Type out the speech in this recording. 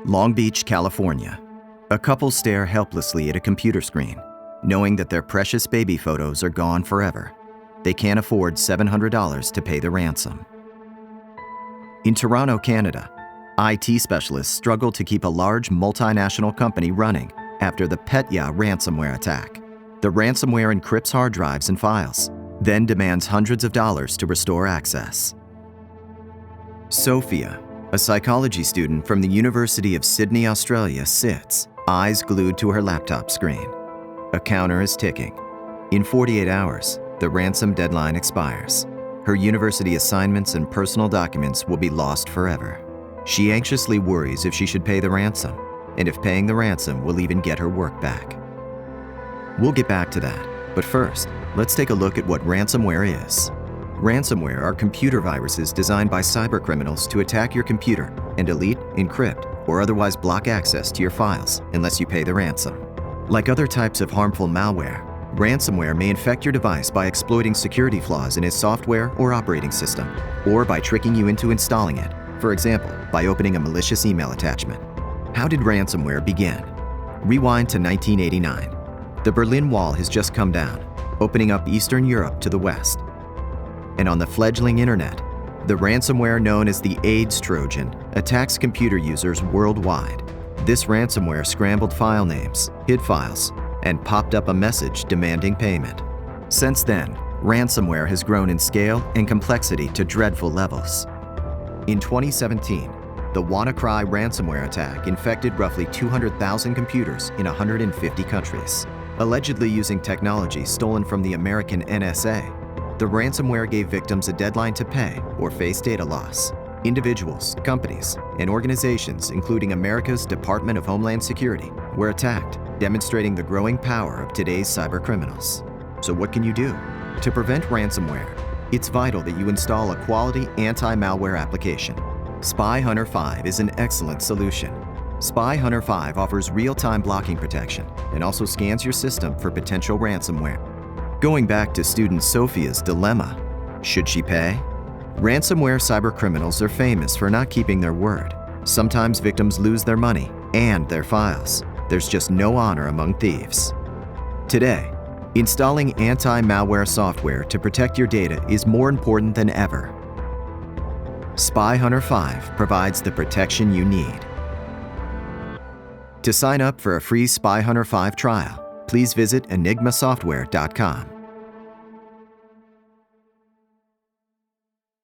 Long Beach, California. A couple stare helplessly at a computer screen, knowing that their precious baby photos are gone forever. They can't afford $700 to pay the ransom. In Toronto, Canada, IT specialists struggle to keep a large multinational company running after the Petya ransomware attack. The ransomware encrypts hard drives and files, then demands hundreds of dollars to restore access. Sophia, a psychology student from the University of Sydney, Australia, sits, eyes glued to her laptop screen. A counter is ticking. In 48 hours, the ransom deadline expires. Her university assignments and personal documents will be lost forever. She anxiously worries if she should pay the ransom, and if paying the ransom will even get her work back. We'll get back to that, but first, let's take a look at what ransomware is. Ransomware are computer viruses designed by cybercriminals to attack your computer and delete, encrypt, or otherwise block access to your files unless you pay the ransom. Like other types of harmful malware, ransomware may infect your device by exploiting security flaws in its software or operating system, or by tricking you into installing it, for example, by opening a malicious email attachment. How did ransomware begin? Rewind to 1989. The Berlin Wall has just come down, opening up Eastern Europe to the West. And on the fledgling internet, the ransomware known as the AIDS Trojan attacks computer users worldwide. This ransomware scrambled file names, hid files, and popped up a message demanding payment. Since then, ransomware has grown in scale and complexity to dreadful levels. In 2017, the WannaCry ransomware attack infected roughly 200,000 computers in 150 countries. Allegedly using technology stolen from the American NSA, the ransomware gave victims a deadline to pay or face data loss. Individuals, companies, and organizations, including America's Department of Homeland Security, were attacked, demonstrating the growing power of today's cybercriminals. So what can you do? To prevent ransomware, it's vital that you install a quality anti-malware application. SpyHunter 5 is an excellent solution. SpyHunter 5 offers real-time blocking protection and also scans your system for potential ransomware. Going back to student Sophia's dilemma, should she pay? Ransomware cybercriminals are famous for not keeping their word. Sometimes victims lose their money and their files. There's just no honor among thieves. Today, installing anti-malware software to protect your data is more important than ever. SpyHunter 5 provides the protection you need. To sign up for a free SpyHunter 5 trial, please visit enigmasoftware.com.